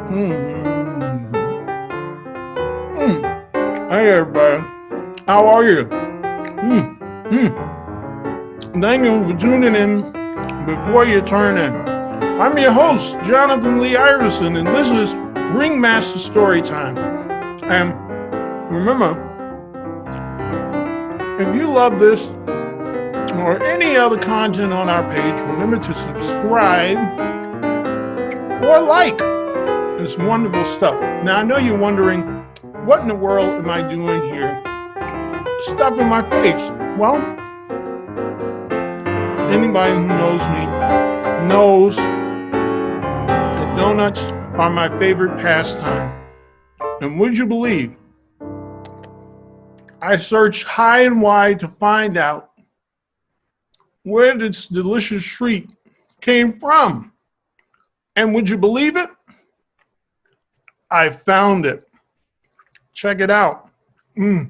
Mm. Hey everybody, how are you? Thank you for tuning in before you turn in. I'm your host, Jonathan Lee Iverson, and this is Ringmaster Storytime. And remember, if you love this or any other content on our page, remember to subscribe or like. It's wonderful stuff. Now, I know you're wondering, what in the world am I doing here? Stuff in my face. Well, anybody who knows me knows that donuts are my favorite pastime. And would you believe, I searched high and wide to find out where this delicious treat came from. And would you believe it? I found it. Check it out. The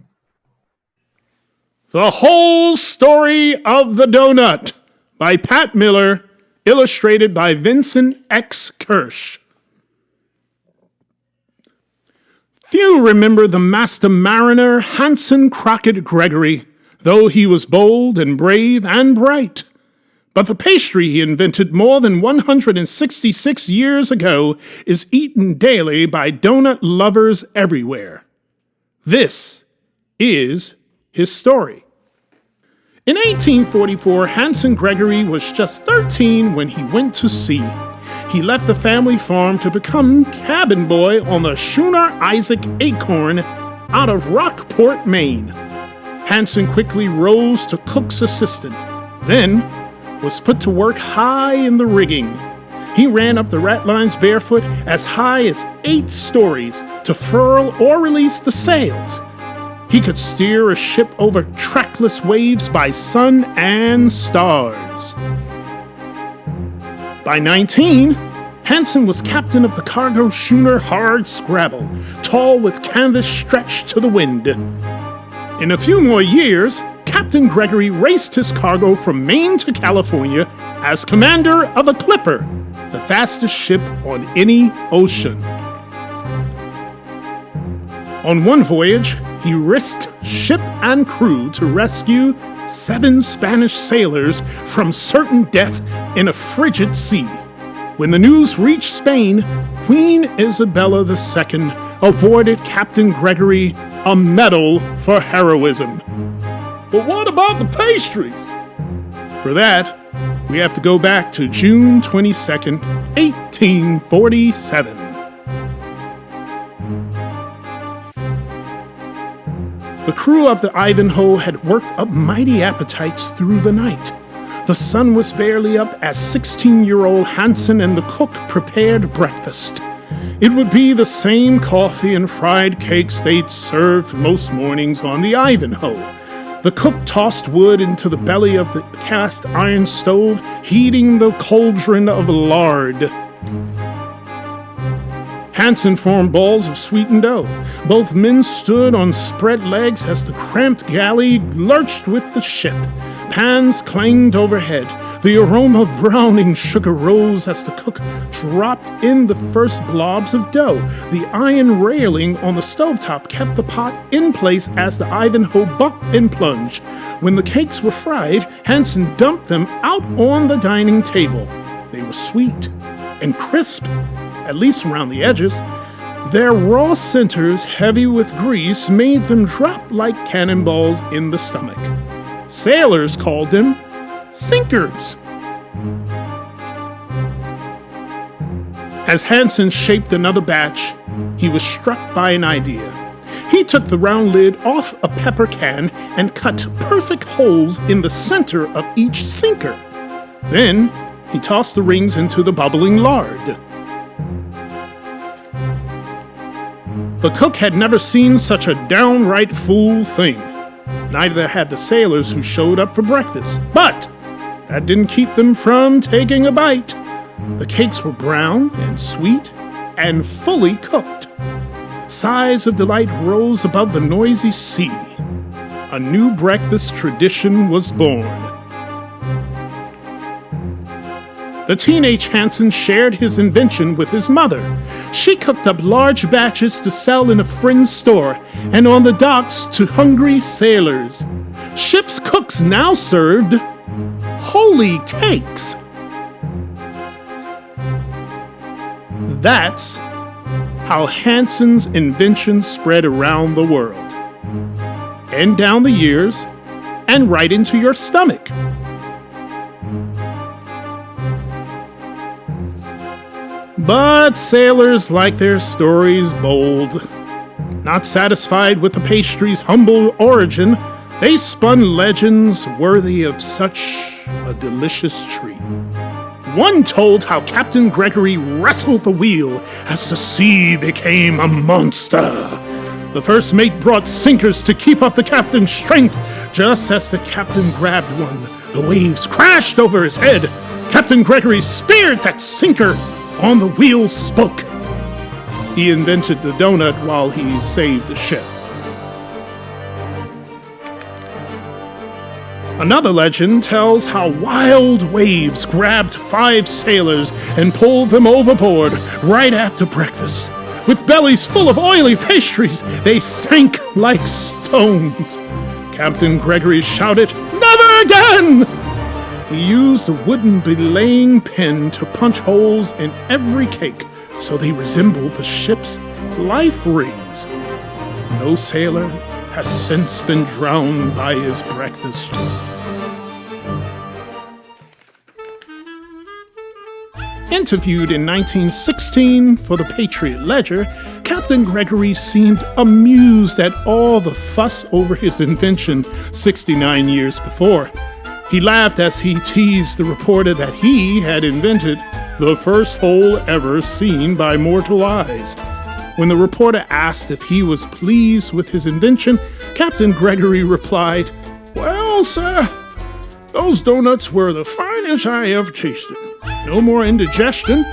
Whole Story of the Donut by Pat Miller, illustrated by Vincent X. Kirsch. Few remember the master mariner Hanson Crockett Gregory, though he was bold and brave and bright. But the pastry he invented more than 166 years ago is eaten daily by donut lovers everywhere. This is his story. In 1844, Hanson Gregory was just 13 when he went to sea. He left the family farm to become cabin boy on the schooner Isaac Acorn out of Rockport, Maine. Hanson quickly rose to cook's assistant, then was put to work high in the rigging. He ran up the ratlines barefoot as high as 8 stories to furl or release the sails. He could steer a ship over trackless waves by sun and stars. By 19, Hanson was captain of the cargo schooner Hard Scrabble, tall with canvas stretched to the wind. In a few more years, Captain Gregory raced his cargo from Maine to California as commander of a clipper, the fastest ship on any ocean. On one voyage, he risked ship and crew to rescue 7 Spanish sailors from certain death in a frigid sea. When the news reached Spain, Queen Isabella II awarded Captain Gregory a medal for heroism. But what about the pastries? For that, we have to go back to June 22nd, 1847. The crew of the Ivanhoe had worked up mighty appetites through the night. The sun was barely up as 16-year-old Hanson and the cook prepared breakfast. It would be the same coffee and fried cakes they'd served most mornings on the Ivanhoe. The cook tossed wood into the belly of the cast iron stove, heating the cauldron of lard. Hanson formed balls of sweetened dough. Both men stood on spread legs as the cramped galley lurched with the ship. Pans clanged overhead. The aroma of browning sugar rose as the cook dropped in the first globs of dough. The iron railing on the stovetop kept the pot in place as the Ivanhoe bucked and plunged. When the cakes were fried, Hanson dumped them out on the dining table. They were sweet and crisp, at least around the edges. Their raw centers, heavy with grease, made them drop like cannonballs in the stomach. Sailors called them sinkers. As Hanson shaped another batch, he was struck by an idea. He took the round lid off a pepper can and cut perfect holes in the center of each sinker. Then he tossed the rings into the bubbling lard. The cook had never seen such a downright fool thing. Neither had the sailors who showed up for breakfast. But that didn't keep them from taking a bite. The cakes were brown and sweet and fully cooked. Sighs of delight rose above the noisy sea. A new breakfast tradition was born. The teenage Hanson shared his invention with his mother. She cooked up large batches to sell in a friend's store and on the docks to hungry sailors. Ship's cooks now served holy cakes. That's how Hanssen's invention spread around the world, and down the years, and right into your stomach. But sailors like their stories bold. Not satisfied with the pastry's humble origin, they spun legends worthy of such a delicious treat. One told how Captain Gregory wrestled the wheel as the sea became a monster. The first mate brought sinkers to keep up the captain's strength. Just as the captain grabbed one, the waves crashed over his head. Captain Gregory speared that sinker on the wheel's spoke. He invented the donut while he saved the ship. Another legend tells how wild waves grabbed 5 sailors and pulled them overboard right after breakfast. With bellies full of oily pastries, they sank like stones. Captain Gregory shouted, "Never again!" He used a wooden belaying pin to punch holes in every cake so they resembled the ship's life rings. No sailor has since been drowned by his breakfast. Interviewed in 1916 for the Patriot Ledger, Captain Gregory seemed amused at all the fuss over his invention 69 years before. He laughed as he teased the reporter that he had invented the first hole ever seen by mortal eyes. When the reporter asked if he was pleased with his invention, Captain Gregory replied, "Well, sir, those donuts were the finest I ever tasted. No more indigestion,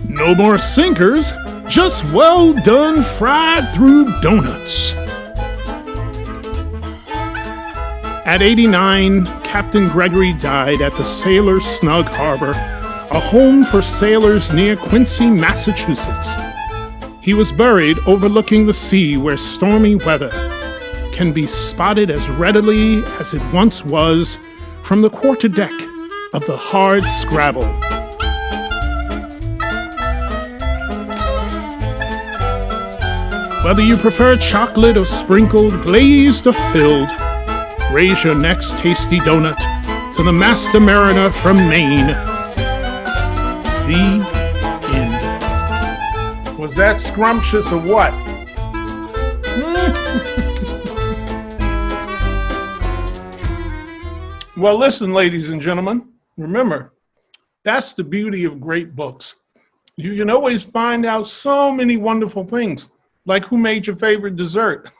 no more sinkers, just well done fried through donuts." At 89, Captain Gregory died at the Sailor's Snug Harbor, a home for sailors near Quincy, Massachusetts. He was buried overlooking the sea where stormy weather can be spotted as readily as it once was from the quarterdeck of the Hard Scrabble. Whether you prefer chocolate or sprinkled, glazed or filled, raise your next tasty donut to the Master Mariner from Maine. The end. Was that scrumptious or what? Well, listen, ladies and gentlemen, remember, that's the beauty of great books. You can always find out so many wonderful things, like who made your favorite dessert.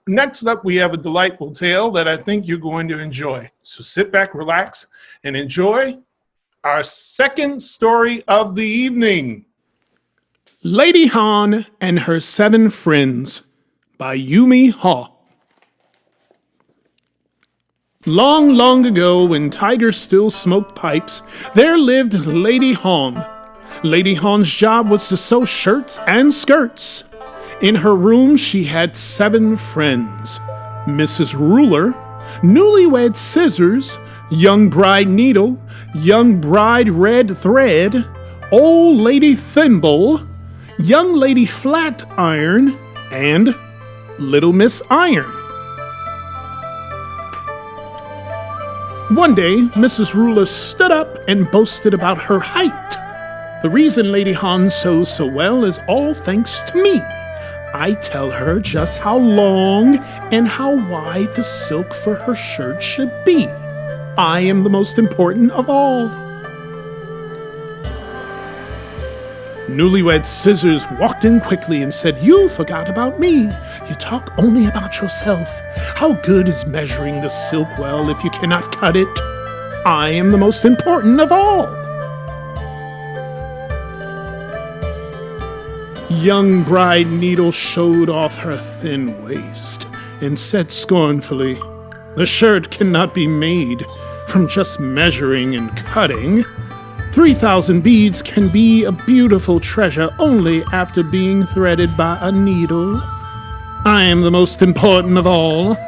Next up, we have a delightful tale that I think you're going to enjoy. So sit back, relax, and enjoy our second story of the evening. Lady Hahn and Her 7 Friends by Yumi Heo. Long, long ago, when tigers still smoked pipes, there lived Lady Hahn. Lady Hahn's job was to sew shirts and skirts. In her room, she had 7 friends: Mrs. Ruler, Newlywed Scissors, Young Bride Needle, Young Bride Red Thread, Old Lady Thimble, Young Lady Flat Iron, and Little Miss Iron. One day, Mrs. Ruler stood up and boasted about her height. "The reason Lady Hahn sews so well is all thanks to me. I tell her just how long and how wide the silk for her shirt should be. I am the most important of all." Newlywed Scissors walked in quickly and said, "You forgot about me. You talk only about yourself. How good is measuring the silk well if you cannot cut it? I am the most important of all." Young Bride Needle showed off her thin waist and said scornfully, "The shirt cannot be made from just measuring and cutting. 3,000 beads can be a beautiful treasure only after being threaded by a needle. I am the most important of all.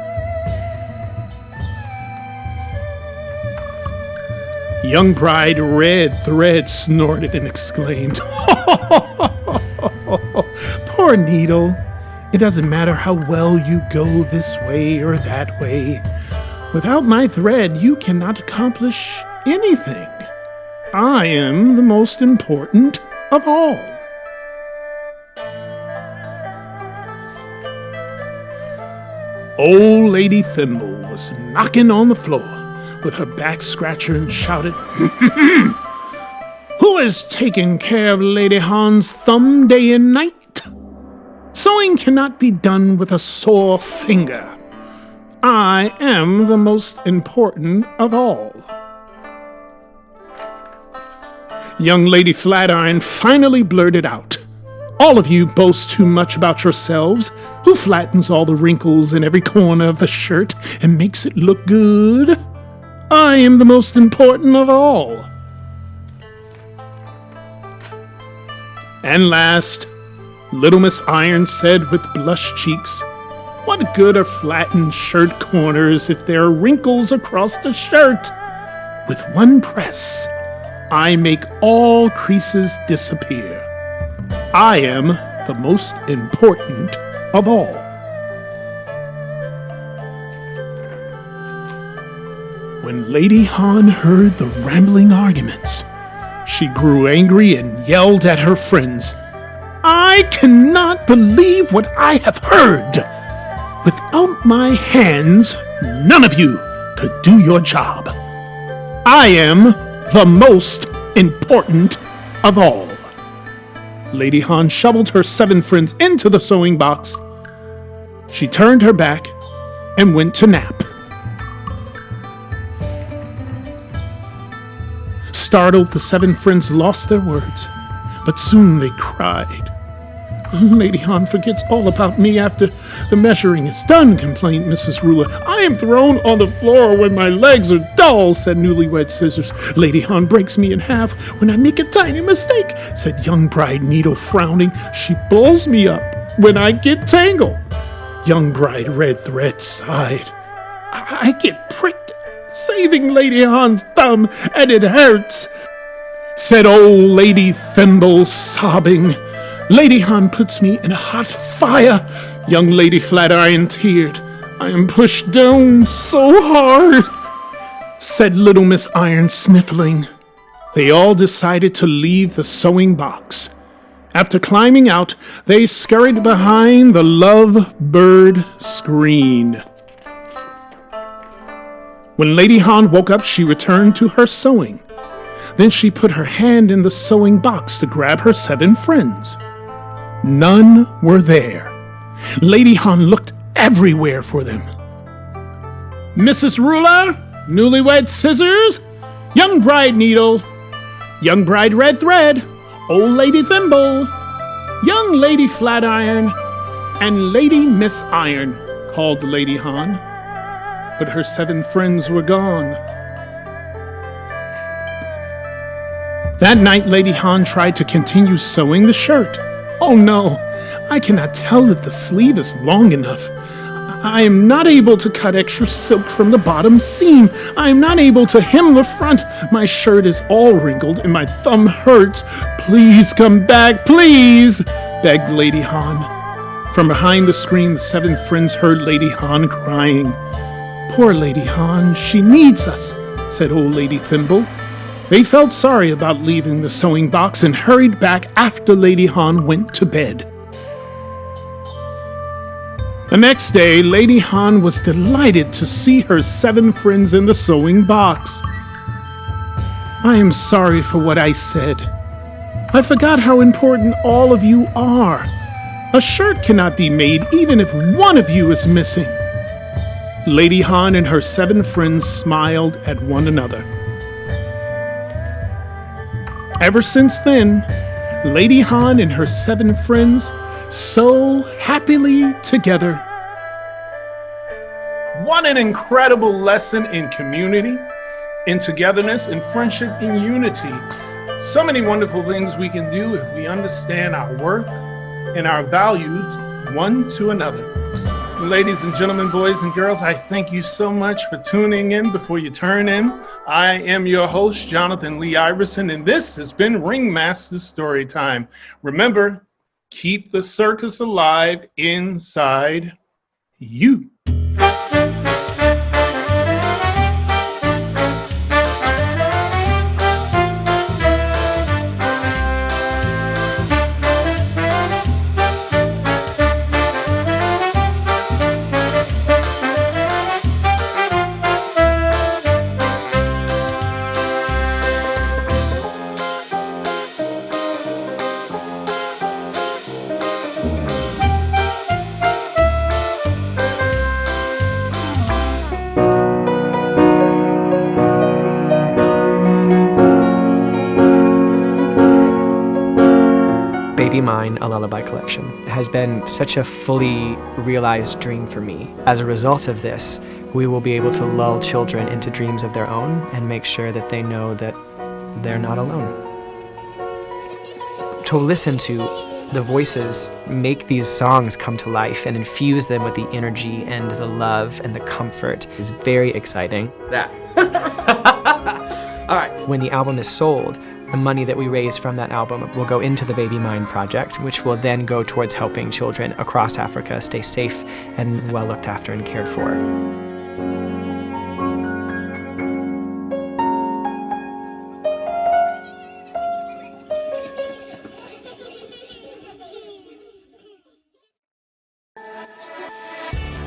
Young bride Red Thread snorted and exclaimed, "Poor needle. It doesn't matter how well you go this way or that way. Without my thread, you cannot accomplish anything. I am the most important of all." Old Lady Thimble was knocking on the floor with her back scratcher and shouted, "Who is taking care of Lady Hahn's thumb day and night? Sewing cannot be done with a sore finger. I am the most important of all." Young Lady Flatiron finally blurted out, "All of you boast too much about yourselves. Who flattens all the wrinkles in every corner of the shirt and makes it look good? I am the most important of all." And last, Little Miss Iron said with blushed cheeks, "What good are flattened shirt corners if there are wrinkles across the shirt? With one press, I make all creases disappear. I am the most important of all." When Lady Hahn heard the rambling arguments, she grew angry and yelled at her friends, "I cannot believe what I have heard. Without my hands, none of you could do your job. I am the most important of all." Lady Hahn shoveled her 7 friends into the sewing box. She turned her back and went to nap. Startled, the 7 friends lost their words, but soon they cried. "Lady Hahn forgets all about me after the measuring is done," complained Mrs. Ruler. "I am thrown on the floor when my legs are dull," said Newlywed Scissors. "Lady Hahn breaks me in half when I make a tiny mistake," said Young Bride Needle, frowning. "She pulls me up when I get tangled." Young Bride Red Thread sighed. I get pricked saving Lady Hahn's thumb, and it hurts," said Old Lady Thimble, sobbing. "Lady Hahn puts me in a hot fire." Young Lady Flatiron teared. "I am pushed down so hard," said Little Miss Iron, sniffling. They all decided to leave the sewing box. After climbing out, they scurried behind the love bird screen. When Lady Hahn woke up, she returned to her sewing. Then she put her hand in the sewing box to grab her 7 friends. None were there. Lady Hahn looked everywhere for them. Mrs. Ruler, Newlywed Scissors, Young Bride Needle, Young Bride Red Thread, Old Lady Thimble, Young Lady Flatiron, and Lady Miss Iron, called Lady Hahn. But her 7 friends were gone. That night, Lady Hahn tried to continue sewing the shirt. "Oh no, I cannot tell if the sleeve is long enough. I am not able to cut extra silk from the bottom seam. I am not able to hem the front. My shirt is all wrinkled and my thumb hurts. Please come back, please," begged Lady Hahn. From behind the screen, the 7 friends heard Lady Hahn crying. "Poor Lady Hahn, she needs us," said Old Lady Thimble. They felt sorry about leaving the sewing box and hurried back after Lady Hahn went to bed. The next day, Lady Hahn was delighted to see her 7 friends in the sewing box. "I am sorry for what I said. I forgot how important all of you are. A shirt cannot be made even if one of you is missing." Lady Hahn and her 7 friends smiled at one another. Ever since then, Lady Hahn and her 7 friends sew happily together. What an incredible lesson in community, in togetherness, in friendship, in unity So many wonderful things we can do if we understand our worth and our values one to another. Ladies and gentlemen, boys and girls, I thank you so much for tuning in before you turn in. I am your host, Jonathan Lee Iverson, and this has been Ringmaster Storytime. Remember, keep the circus alive inside you. Baby Mine, a Lullaby Collection, has been such a fully realized dream for me. As a result of this, we will be able to lull children into dreams of their own and make sure that they know that they're not alone. To listen to the voices make these songs come to life and infuse them with the energy and the love and the comfort is very exciting. All right. When the album is sold, the money that we raise from that album will go into the Baby Mine project, which will then go towards helping children across Africa stay safe and well looked after and cared for.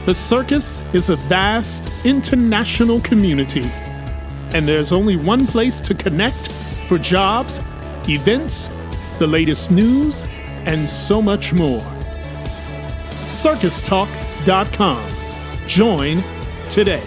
The circus is a vast international community, and there's only one place to connect for jobs, events, the latest news, and so much more. circustalk.com. Join today.